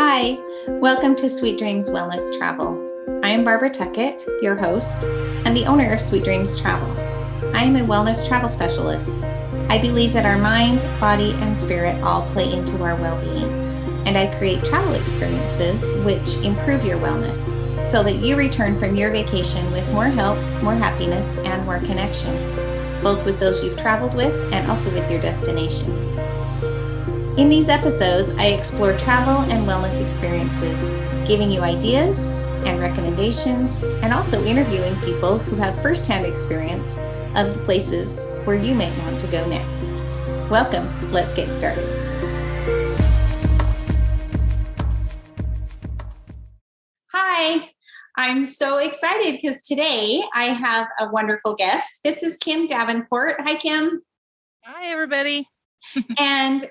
Hi, welcome to Sweet Dreams Wellness Travel. I am Barbara Tuckett, your host and the owner of Sweet Dreams Travel. I am a wellness travel specialist. I believe that our mind, body, and spirit all play into our well-being, and I create travel experiences which improve your wellness so that you return from your vacation with more health, more happiness, and more connection, both with those you've traveled with and also with your destination. In these episodes, I explore travel and wellness experiences, giving you ideas and recommendations, and also interviewing people who have firsthand experience of the places where you may want to go next. Welcome, let's get started. Hi, I'm so excited because today I have a wonderful guest. This is Kim Davenport. Hi, Kim. Hi, everybody. And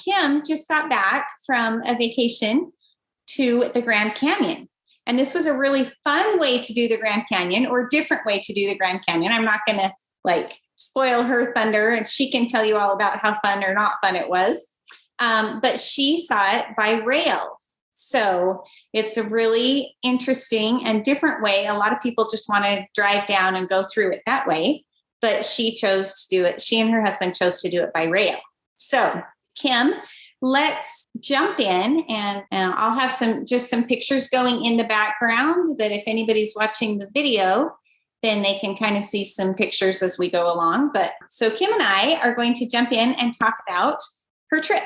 Kim just got back from a vacation to the Grand Canyon. And this was a really fun way to do the Grand Canyon, or a different way to do the Grand Canyon. I'm not going to spoil her thunder, and she can tell you all about how fun or not fun it was. But she saw it by rail. So it's a really interesting and different way. A lot of people just want to drive down and go through it that way. But she chose to do it. She and her husband chose to do it by rail. So, Kim, let's jump in, and I'll have some pictures going in the background that if anybody's watching the video, then they can kind of see some pictures as we go along. But so Kim and I are going to jump in and talk about her trip.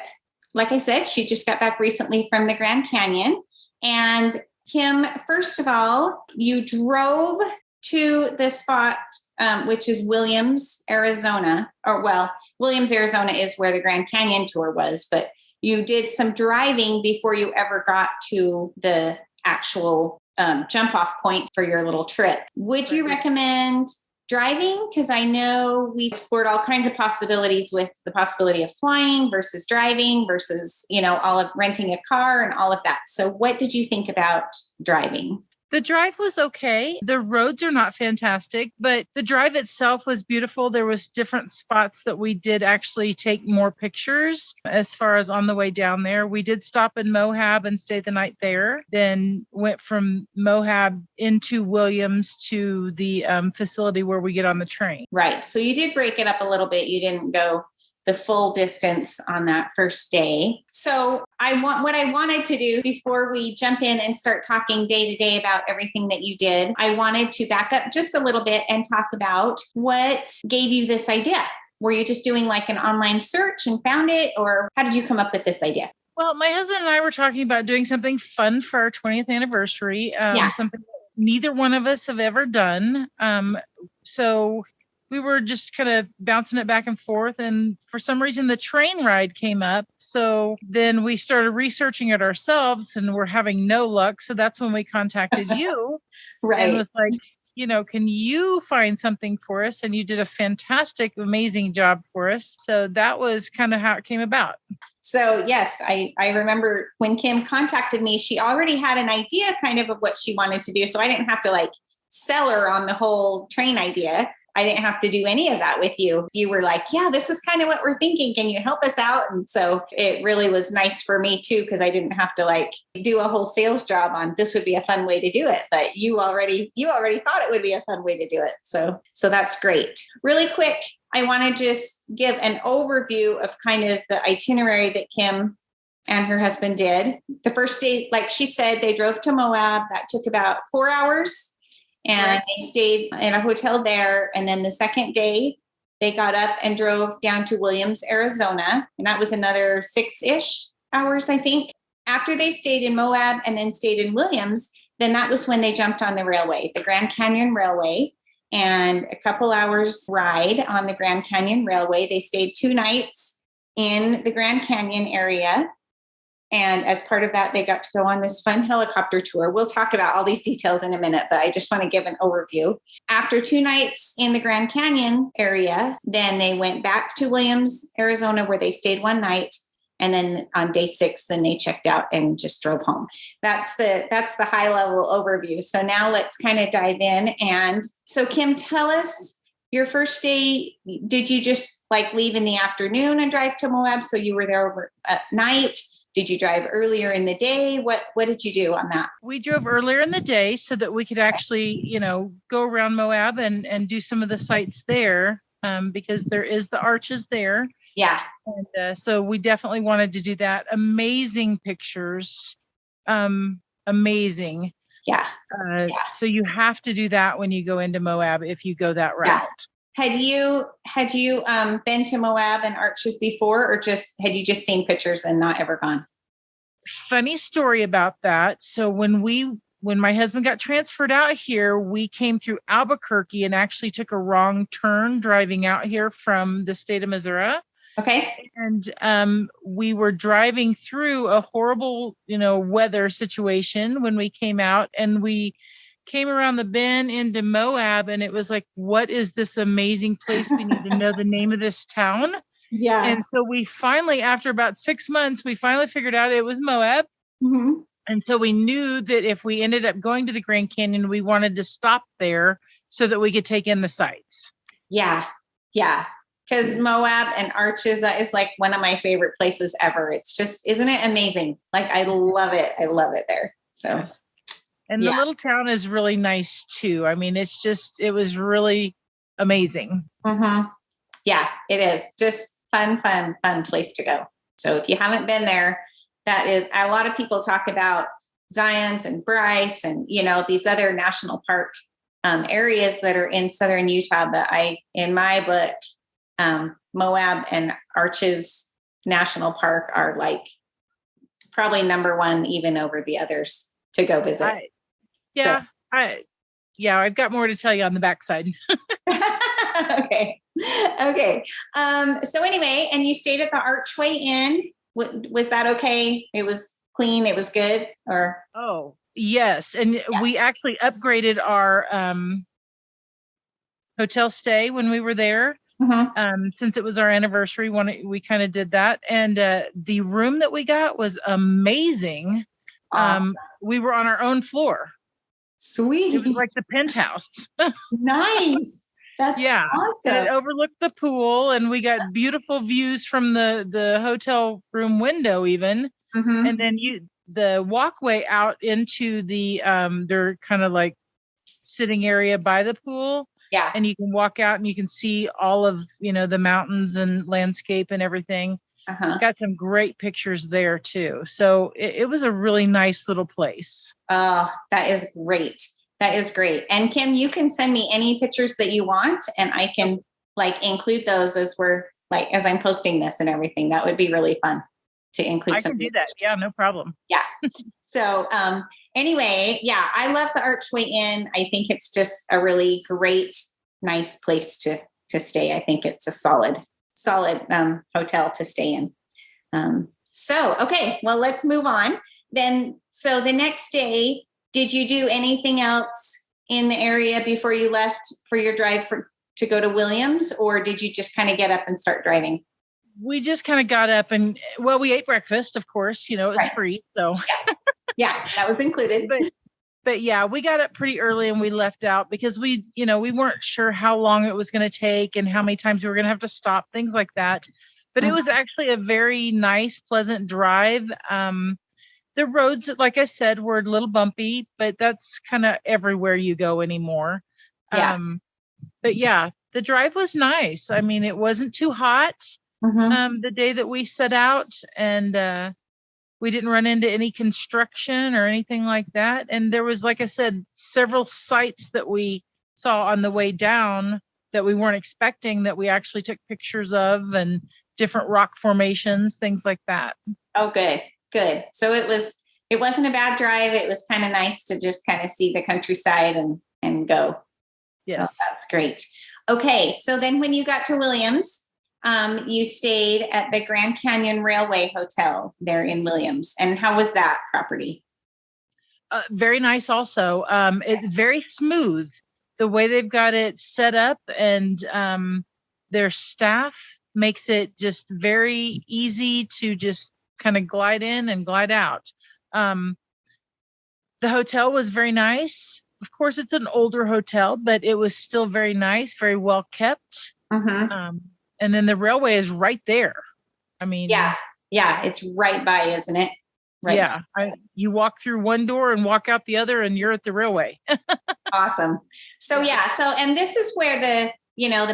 Like I said, she just got back recently from the Grand Canyon. And Kim, first of all, you drove to the spot which is Williams, Arizona. Williams, Arizona is where the Grand Canyon tour was, but you did some driving before you ever got to the actual jump off point for your little trip. Would you recommend driving? Because I know we explored all kinds of possibilities with the possibility of flying versus driving versus, all of renting a car and all of that. So what did you think about driving? The drive was okay. The roads are not fantastic, but the drive itself was beautiful. There was different spots that we did actually take more pictures as far as on the way down there. We did stop in Moab and stay the night there, then went from Moab into Williams to the facility where we get on the train. Right. So you did break it up a little bit. You didn't go the full distance on that first day. So what I wanted to do before we jump in and start talking day to day about everything that you did, I wanted to back up just a little bit and talk about what gave you this idea. Were you just doing like an online search and found it, or how did you come up with this idea? Well, my husband and I were talking about doing something fun for our 20th anniversary, something neither one of us have ever done. So we were just kind of bouncing it back and forth. And for some reason, the train ride came up. So then we started researching it ourselves and we're having no luck. So that's when we contacted you. Right. And was like, can you find something for us? And you did a fantastic, amazing job for us. So that was kind of how it came about. So yes, I remember when Kim contacted me, she already had an idea kind of what she wanted to do. So I didn't have to sell her on the whole train idea. I didn't have to do any of that with you. You were like, yeah, this is kind of what we're thinking. Can you help us out? And so it really was nice for me too, because I didn't have to do a whole sales job on this would be a fun way to do it. But you already thought it would be a fun way to do it. So that's great. Really quick, I want to just give an overview of kind of the itinerary that Kim and her husband did. The first day, like she said, they drove to Moab. That took about 4 hours. And they stayed in a hotel there. And then the second day, they got up and drove down to Williams, Arizona. And that was another 6-ish hours, I think. After they stayed in Moab and then stayed in Williams, then that was when they jumped on the railway, the Grand Canyon Railway. And a couple hours ride on the Grand Canyon Railway. They stayed 2 nights in the Grand Canyon area. And as part of that, they got to go on this fun helicopter tour. We'll talk about all these details in a minute, but I just want to give an overview. After 2 nights in the Grand Canyon area, then they went back to Williams, Arizona, where they stayed 1 night. And then on day 6, then they checked out and just drove home. That's the high level overview. So now let's kind of dive in. And so Kim, tell us your first day. Did you just leave in the afternoon and drive to Moab? So you were there over at night? did you drive earlier in the day? What did you do on that? We drove earlier in the day so that we could actually, go around Moab and do some of the sites there, because there is the arches there. Yeah. And so we definitely wanted to do that. Amazing pictures. Amazing. Yeah. So you have to do that when you go into Moab if you go that route. Yeah. Had you been to Moab and Arches before, or had you just seen pictures and not ever gone? Funny story about that. So when my husband got transferred out here, we came through Albuquerque and actually took a wrong turn driving out here from the state of Missouri. Okay. And we were driving through a horrible, weather situation when we came out, and we came around the bend into Moab, and it was like, what is this amazing place? We need to know the name of this town. Yeah. And so we finally, after about 6 months, we finally figured out it was Moab. Mm-hmm. And so we knew that if we ended up going to the Grand Canyon, we wanted to stop there so that we could take in the sights. Yeah. Yeah. Because Moab and Arches, that is like one of my favorite places ever. It's just, isn't it amazing? Like, I love it. I love it there. So, yes. And the little town is really nice too. I mean, it was really amazing. Mm-hmm. Yeah, it is just fun place to go. So if you haven't been there, that is, a lot of people talk about Zions and Bryce and, these other national park areas that are in southern Utah. But in my book, Moab and Arches National Park are like probably number one, even over the others to go visit. I've got more to tell you on the backside. Okay. So anyway, and you stayed at the Archway Inn. Was that okay? It was clean. It was good, or? Oh, yes. And we actually upgraded our hotel stay when we were there. Mm-hmm. Since it was our anniversary, we kind of did that. And the room that we got was amazing. Awesome. We were on our own floor. Sweet. It was like the penthouse. Nice. That's awesome. And it overlooked the pool, and we got beautiful views from the hotel room window even. Mm-hmm. And then the walkway out into the their kind of like sitting area by the pool. Yeah. And you can walk out and you can see all of, the mountains and landscape and everything. Uh-huh. Got some great pictures there too. So it was a really nice little place. Oh, that is great. That is great. And Kim, you can send me any pictures that you want, and I can include those as I'm posting this and everything. That would be really fun to include. I can do that. Yeah, no problem. Yeah. So, anyway, I love the Archway Inn. I think it's just a really great, nice place to stay. I think it's a solid hotel to stay in. Okay, well, let's move on then. So the next day, did you do anything else in the area before you left for your drive to go to Williams, or did you just kind of get up and start driving? We just kind of got up and, we ate breakfast, of course, it was free. So yeah, that was included. But yeah, we got up pretty early and we left out because we weren't sure how long it was going to take and how many times we were going to have to stop, things like that. But it was actually a very nice, pleasant drive. The roads, like I said, were a little bumpy, but that's kind of everywhere you go anymore. Yeah. But yeah, the drive was nice. I mean, it wasn't too hot the day that we set out, and we didn't run into any construction or anything like that. And there was, like I said, several sites that we saw on the way down that we weren't expecting, that we actually took pictures of, and different rock formations, things like that. Oh, good. So it wasn't a bad drive. It was kind of nice to just kind of see the countryside and go. Yes. So that's great. Okay. So then when you got to Williams, you stayed at the Grand Canyon Railway Hotel there in Williams. And how was that property? Very nice also. It's very smooth, the way they've got it set up, and their staff makes it just very easy to just kind of glide in and glide out. The hotel was very nice. Of course, it's an older hotel, but it was still very nice, very well kept. And then the railway is right there. I mean, Yeah, it's right by, isn't it? Right. Yeah. You walk through one door and walk out the other and you're at the railway. Awesome. So yeah, so and this is where the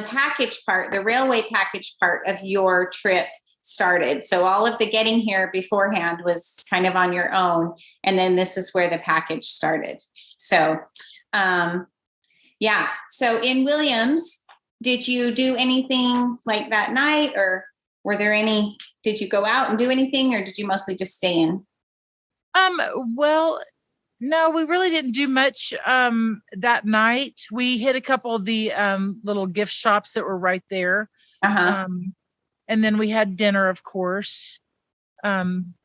package part, the railway package part of your trip started. So all of the getting here beforehand was kind of on your own, and then this is where the package started. So yeah. So in Williams, did you do anything like that night, or did you go out and do anything, or did you mostly just stay in? Well, no, we really didn't do much that night. We hit a couple of the little gift shops that were right there. Uh-huh. And then we had dinner, of course,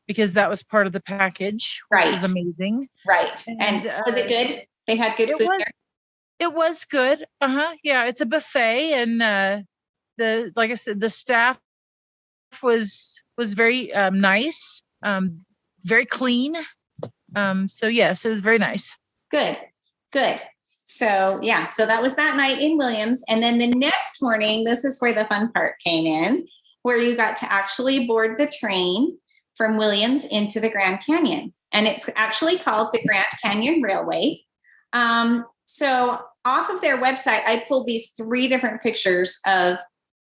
because that was part of the package, which was amazing. Right. And was it good? They had good food there? It was good. Yeah, it's a buffet, and like I said, the staff was very nice, very clean. So yes, it was very nice. Good. So yeah, so that was that night in Williams. And then the next morning, this is where the fun part came in, where you got to actually board the train from Williams into the Grand Canyon. And it's actually called the Grand Canyon Railway. So off of their website, I pulled these 3 different pictures of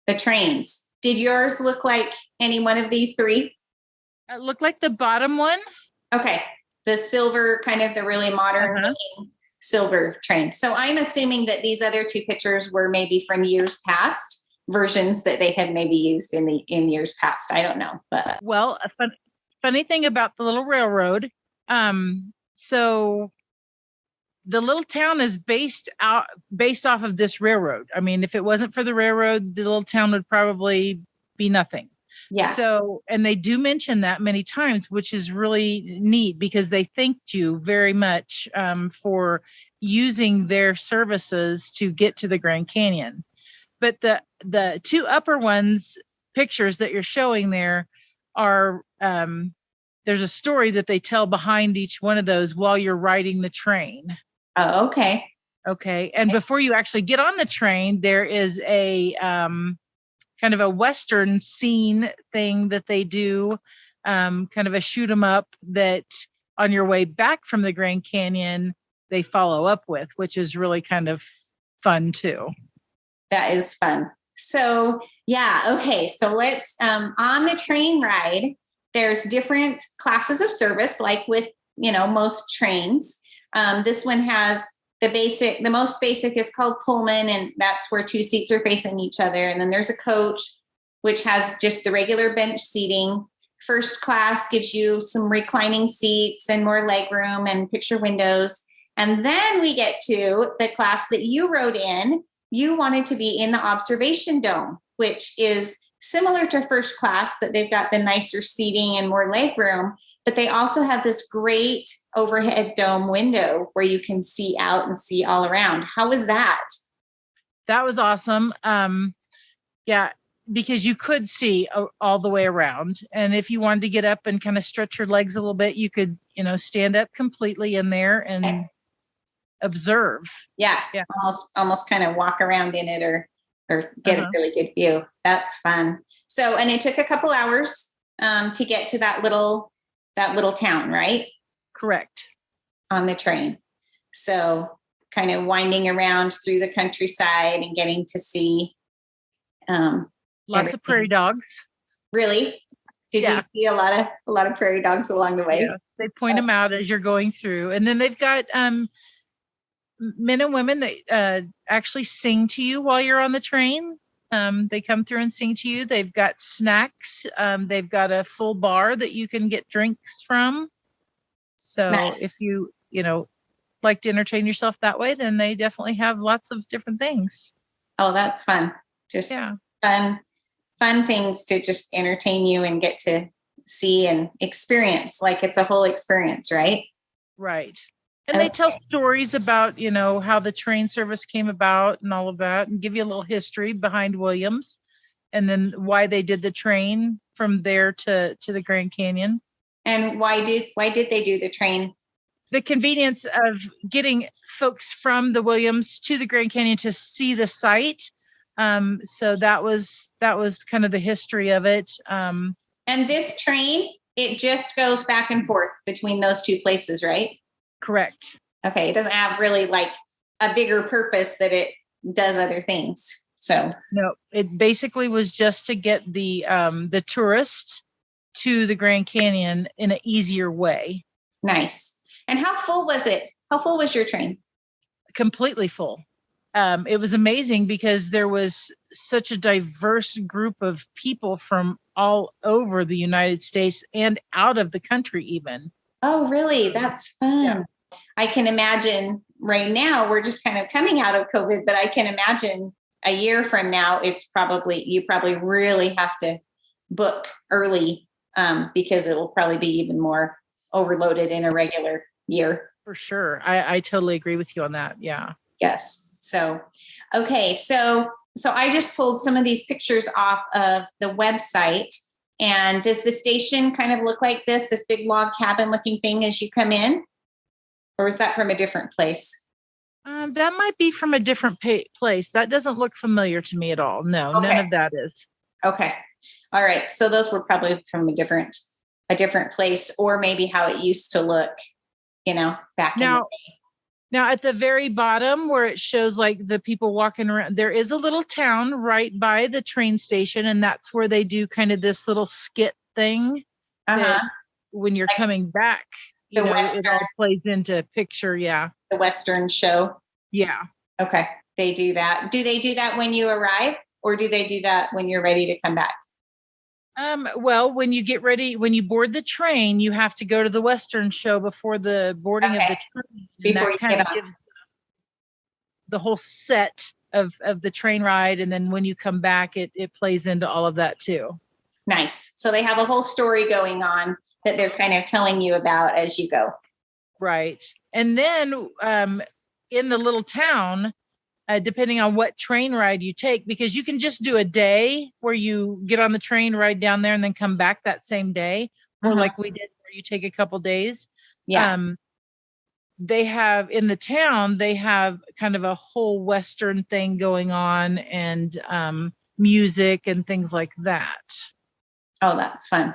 the trains. Did yours look like any one of these 3? It looked like the bottom one. Okay. The silver, kind of the really modern looking silver train. So I'm assuming that these other 2 pictures were maybe from years past, versions that they had maybe used in years past. I don't know. But well, a funny thing about the little railroad. So the little town is based off of this railroad. I mean, if it wasn't for the railroad, the little town would probably be nothing. Yeah. So, and they do mention that many times, which is really neat because they thanked you very much for using their services to get to the Grand Canyon. But the 2 upper ones, pictures that you're showing there are, there's a story that they tell behind each one of those while you're riding the train. Oh, okay. Okay. And before you actually get on the train, there is a, kind of a Western scene thing that they do, kind of a shoot 'em up that on your way back from the Grand Canyon, they follow up with, which is really kind of fun too. That is fun. So yeah. Okay. So let's, on the train ride, there's different classes of service, like with, most trains. This one has the most basic is called Pullman, and that's where 2 seats are facing each other. And then there's a coach, which has just the regular bench seating. First class gives you some reclining seats and more leg room and picture windows. And then we get to the class that you rode in. You wanted to be in the observation dome, which is similar to first class, that they've got the nicer seating and more leg room, but they also have this great overhead dome window where you can see out and see all around. How was that? That was awesome. Yeah, because you could see all the way around. And if you wanted to get up and kind of stretch your legs a little bit, you could, stand up completely in there and observe. Yeah. Almost kind of walk around in it or get a really good view. That's fun. So, and it took a couple hours to get to that little town, right? Correct. On the train. So kind of winding around through the countryside and getting to see lots of prairie dogs. Really? Did you see a lot of prairie dogs along the way? Yeah, they point them out as you're going through. And then they've got men and women that actually sing to you while you're on the train. They come through and sing to you. They've got snacks. They've got a full bar that you can get drinks from. So nice. If you like to entertain yourself that way, then they definitely have lots of different things. Oh, that's fun. Just fun things to just entertain you and get to see and experience. Like it's a whole experience, right? Right. And they tell stories about, how the train service came about and all of that, and give you a little history behind Williams and then why they did the train from there to the Grand Canyon. And why did they do the train? The convenience of getting folks from the Williams to the Grand Canyon to see the site. So that was kind of the history of it. And this train, it just goes back and forth between those two places, right? Correct. Okay. It doesn't have really like a bigger purpose that it does other things. So no, it basically was just to get the tourists to the Grand Canyon in an easier way. Nice. And how full was it? How full was your train? Completely full. It was amazing because there was such a diverse group of people from all over the United States and out of the country even. Oh, really? That's fun. Yeah. I can imagine right now we're just kind of coming out of COVID, but I can imagine a year from now, you probably really have to book early because it will probably be even more overloaded in a regular year. For sure. I totally agree with you on that. Yeah. Yes. So, okay. So I just pulled some of these pictures off of the website. And does the station kind of look like this big log cabin looking thing as you come in? Or is that from a different place? That might be from a different place. That doesn't look familiar to me at all. No, okay. None of that is. Okay. All right. So those were probably from a different place, or maybe how it used to look, back in the day. Now at the very bottom where it shows like the people walking around, there is a little town right by the train station. And that's where they do kind of this little skit thing that when you're like coming back, it all plays into picture. Yeah. The Western show. Yeah. Okay. They do that. Do they do that when you arrive, or do they do that when you're ready to come back? Well, when you get ready, when you board the train, you have to go to the Western show before the boarding of the train. And before that kind of gives the whole set of the train ride. And then when you come back, it plays into all of that too. Nice. So they have a whole story going on that they're kind of telling you about as you go. Right. And then in the little town, depending on what train ride you take, because you can just do a day where you get on the train, ride down there, and then come back that same day, or like we did, where you take a couple days. Yeah. They have in the town, they have kind of a whole Western thing going on, and music and things like that. Oh, that's fun.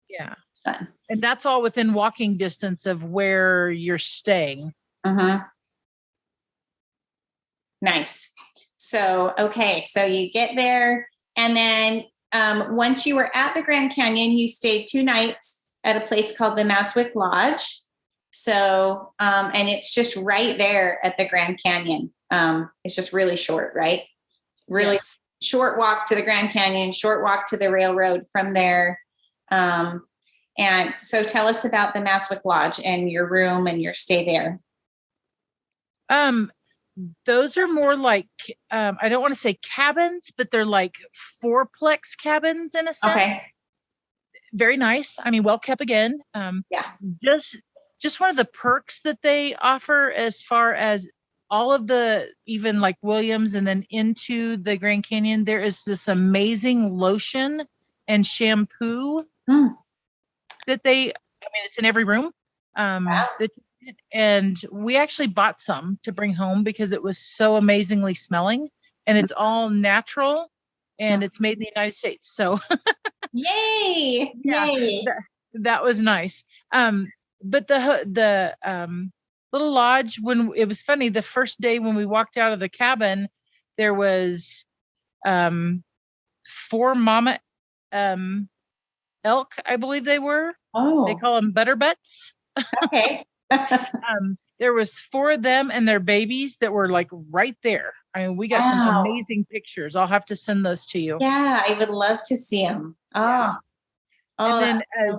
Yeah. It's fun. And that's all within walking distance of where you're staying. Nice. So, okay. So you get there, and then once you were at the Grand Canyon, you stayed 2 nights at a place called the Mousewick Lodge. So, and it's just right there at the Grand Canyon. It's just really short, right? Really short walk to the Grand Canyon, short walk to the railroad from there. And so tell us about the Mousewick Lodge and your room and your stay there. Those are more like, I don't want to say cabins, but they're like 4-plex cabins in a sense. Okay. Very nice. I mean, well kept again. Just one of the perks that they offer as far as all of the, even like Williams and then into the Grand Canyon, there is this amazing lotion and shampoo that it's in every room. And we actually bought some to bring home because it was so amazingly smelling, and it's all natural and it's made in the United States. So yay. Yay. That was nice. But the little lodge, when it was funny, the first day when we walked out of the cabin, there was 4 mama elk, I believe they were. Oh. They call them butterbutts. Okay. There was 4 of them and their babies that were like right there. I mean, we got some amazing pictures. I'll have to send those to you. Yeah, I would love to see them. Oh, and then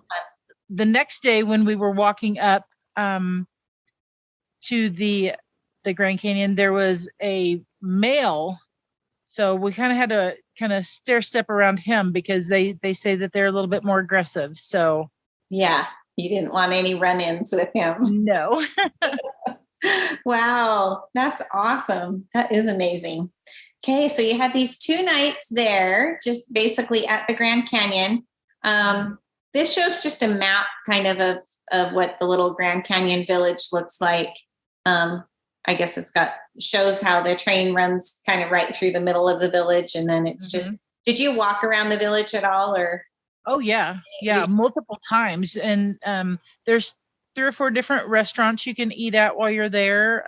the next day when we were walking up to the Grand Canyon, there was a male. So we kind of had to kind of stair step around him because they say that they're a little bit more aggressive. So yeah, you didn't want any run-ins with him. No. Wow, that's awesome. That is amazing. Okay, so you had these 2 nights there, just basically at the Grand Canyon. This shows just a map kind of what the little Grand Canyon village looks like. I guess shows how the train runs kind of right through the middle of the village. And then it's just, did you walk around the village at all, or? Oh yeah. Yeah. Multiple times. And there's 3 or 4 different restaurants you can eat at while you're there.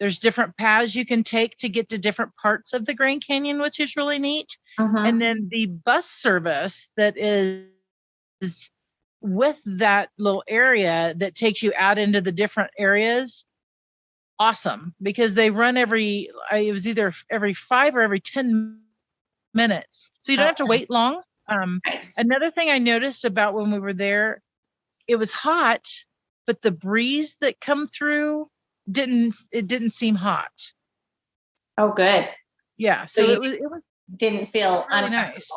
There's different paths you can take to get to different parts of the Grand Canyon, which is really neat. And then the bus service that is with that little area that takes you out into the different areas. Awesome, because they run it was either every 5 or every 10 minutes. So you don't have to wait long. Nice. Another thing I noticed about when we were there, it was hot, but the breeze that come through didn't seem hot. Oh, good. Yeah. So it was didn't feel really nice.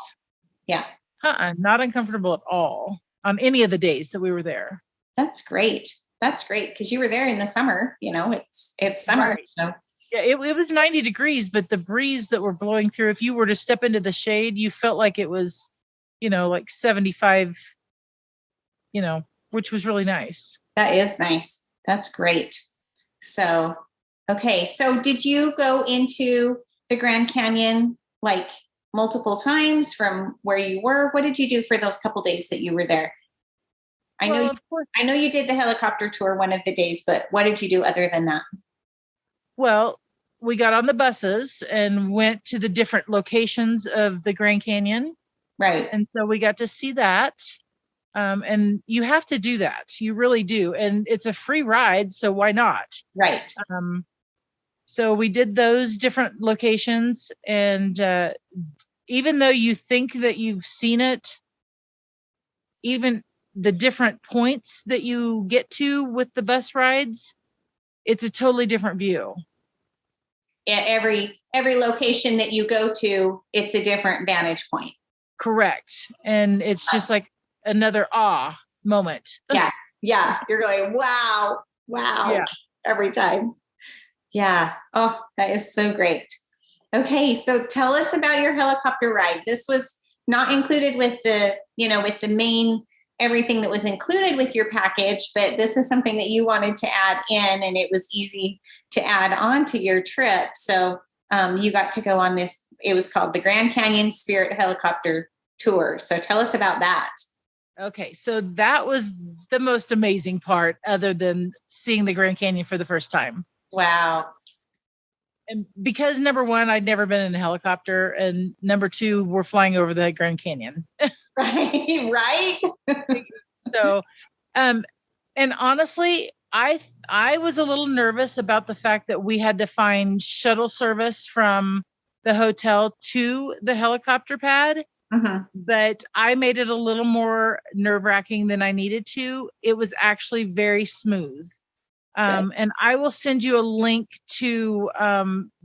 Yeah. Not uncomfortable at all on any of the days that we were there. That's great. That's great. Because you were there in the summer, it's summer. Right. So. Yeah, it was 90 degrees, but the breeze that were blowing through, if you were to step into the shade, you felt like it was, like 75, which was really nice. That is nice. That's great. So, okay. So did you go into the Grand Canyon like multiple times from where you were? What did you do for those couple days that you were there? I know you did the helicopter tour one of the days, but what did you do other than that? Well, we got on the buses and went to the different locations of the Grand Canyon. Right. And so we got to see that. And you have to do that. You really do. And it's a free ride. So why not? Right. So we did those different locations. And even though you think that you've seen it, even the different points that you get to with the bus rides, it's a totally different view. Yeah, every location that you go to, it's a different vantage point. Correct. And it's just like another awe moment. Yeah. Yeah. You're going, wow. Yeah. Every time. Yeah. Oh, that is so great. Okay. So tell us about your helicopter ride. This was not included with with the main, everything that was included with your package, but this is something that you wanted to add in, and it was easy to add on to your trip. So you got to go on this, it was called the Grand Canyon Spirit Helicopter Tour. So tell us about that. Okay. So that was the most amazing part, other than seeing the Grand Canyon for the first time. Wow. And because number one, I'd never been in a helicopter, and number two, we're flying over the Grand Canyon. Right. So, and honestly, I was a little nervous about the fact that we had to find shuttle service from the hotel to the helicopter pad, but I made it a little more nerve-wracking than I needed to. It was actually very smooth. And I will send you a link to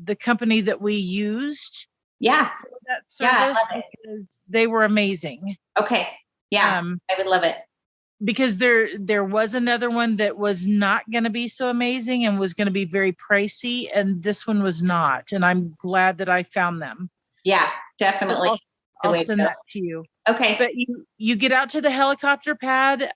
the company that we used. Yeah. For that service, because they were amazing. Okay. Yeah. I would love it. Because there was another one that was not going to be so amazing and was going to be very pricey, and this one was not. And I'm glad that I found them. Yeah, definitely. I'll send that to you. Okay. But you get out to the helicopter pad.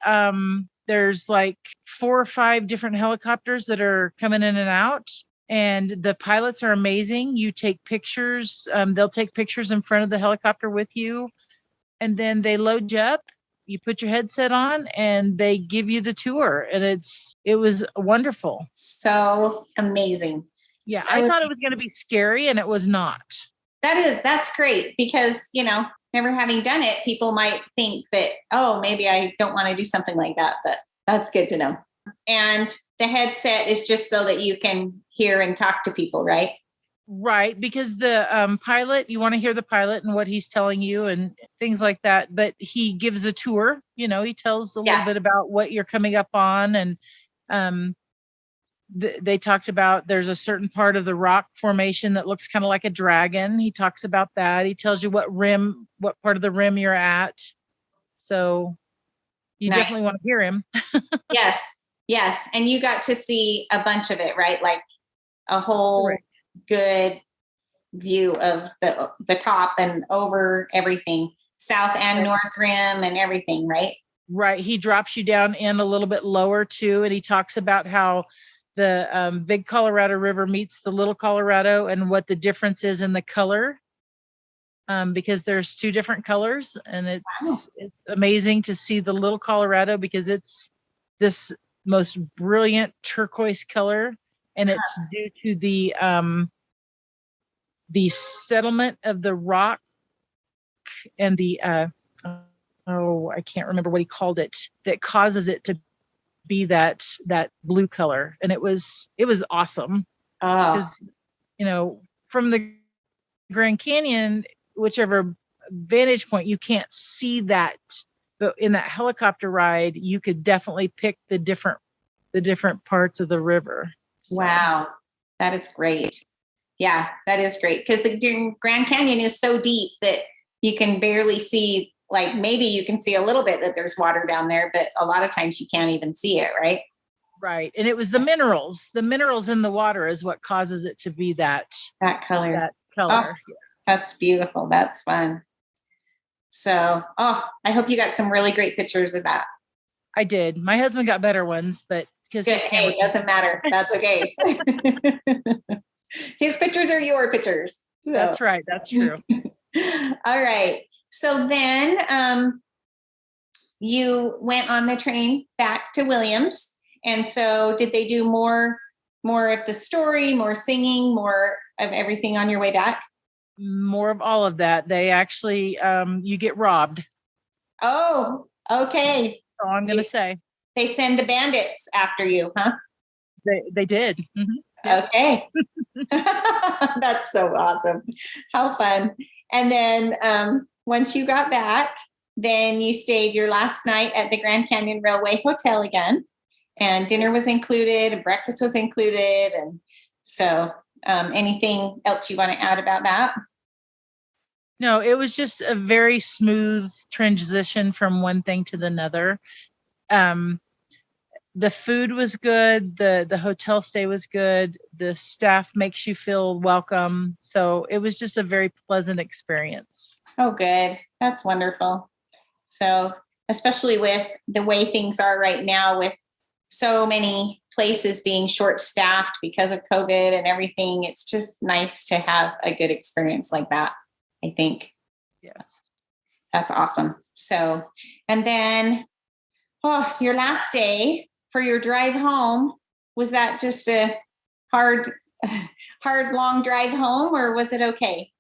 There's like 4 or 5 different helicopters that are coming in and out, and the pilots are amazing. You take pictures. They'll take pictures in front of the helicopter with you, and then they load you up. You put your headset on and they give you the tour, and it was wonderful. So amazing. Yeah. So I thought it was going to be scary, and it was not. That's great, because, never having done it, people might think that, oh, maybe I don't want to do something like that, but that's good to know. And the headset is just so that you can hear and talk to people, right? Right, because the pilot, you want to hear the pilot and what he's telling you and things like that. But he gives a tour. He tells a little bit about what you're coming up on, and they talked about there's a certain part of the rock formation that looks kind of like a dragon. He talks about that. He tells you what part of the rim you're at. So you definitely want to hear him. Yes, and you got to see a bunch of it, right? Like a whole. Correct. Good view of the top and over everything, south and north rim and everything, right? He drops you down in a little bit lower too, and he talks about how the big Colorado River meets the little Colorado and what the difference is in the color. because there's two different colors, and it's amazing to see the Little Colorado because it's this most brilliant turquoise color, and it's due to the settlement of the rock and the I can't remember what he called it, that causes it to be that blue color. And it was awesome because from the Grand Canyon, whichever vantage point, you can't see that, but in that helicopter ride you could definitely pick the different parts of the river. So. Wow, that is great. Yeah, that is great because the Grand Canyon is so deep that you can barely see. Like maybe you can see a little bit that there's water down there, but a lot of times you can't even see it, right? Right. And it was the minerals in the water is what causes it to be that color. Oh, yeah. That's beautiful. That's fun. So, I hope you got some really great pictures of that. I did. My husband got better ones, but because it doesn't matter. That's okay. His pictures are your pictures. So. That's right. That's true. All right. So then you went on the train back to Williams. And so did they do more of the story, more singing, more of everything on your way back? More of all of that. They actually, you get robbed. Oh, okay. So I'm going to say. They send the bandits after you, huh? They did. Mm-hmm. Yeah. Okay. That's so awesome. How fun. And then once you got back, then you stayed your last night at the Grand Canyon Railway Hotel again, and dinner was included and breakfast was included. And so anything else you want to add about that? No, it was just a very smooth transition from one thing to another. The food was good. The hotel stay was good. The staff makes you feel welcome. So it was just a very pleasant experience. Oh, good. That's wonderful. So especially with the way things are right now, with so many places being short-staffed because of COVID and everything, it's just nice to have a good experience like that, I think. Yes. That's awesome. So, and then, your last day for your drive home, was that just a hard, long drive home, or was it okay?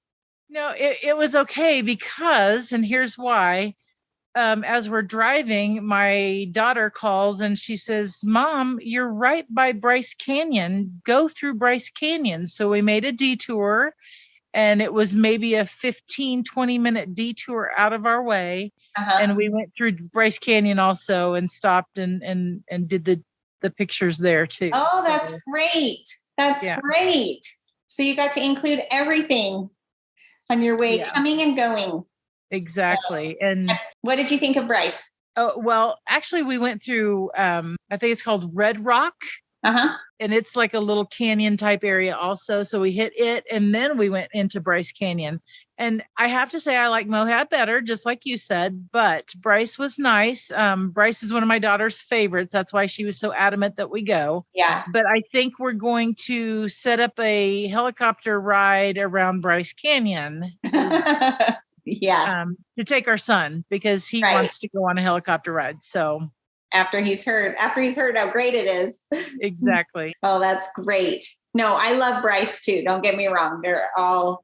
No, it was okay because, and here's why. As we're driving, my daughter calls and she says, "Mom, you're right by Bryce Canyon. Go through Bryce Canyon." So we made a detour, and it was maybe a 15-20 minute detour out of our way. And we went through Bryce Canyon also and stopped and did the pictures there too. Oh, that's great. That's great. So you got to include everything on your way, coming and going. Exactly. And what did you think of Bryce? Oh, well, actually we went through, I think it's called Red Rock. And it's like a little canyon type area also. So we hit it and then we went into Bryce Canyon. And I have to say I like Moab better, just like you said, but Bryce was nice. Bryce is one of my daughter's favorites. That's why she was so adamant that we go. Yeah. But I think we're going to set up a helicopter ride around Bryce Canyon. To take our son because he wants to go on a helicopter ride. So after he's heard how great it is. Exactly. Oh, that's great. No, I love Bryce too. Don't get me wrong. They're all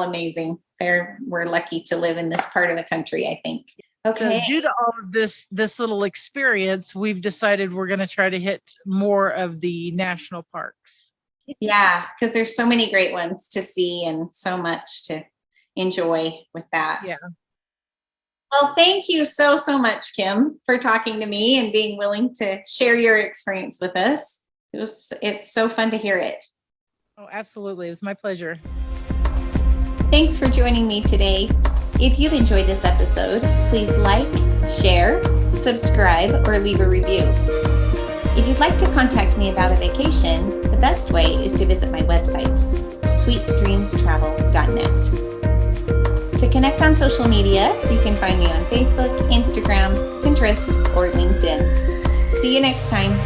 amazing. We're lucky to live in this part of the country, I think. Okay. So due to all of this little experience, we've decided we're going to try to hit more of the national parks. Yeah, because there's so many great ones to see and so much to enjoy with that. Yeah. Well, thank you so much, Kim, for talking to me and being willing to share your experience with us. It's so fun to hear it. Oh, absolutely. It was my pleasure. Thanks for joining me today. If you've enjoyed this episode, please like, share, subscribe, or leave a review. If you'd like to contact me about a vacation, the best way is to visit my website, sweetdreamstravel.net. To connect on social media, you can find me on Facebook, Instagram, Pinterest, or LinkedIn. See you next time.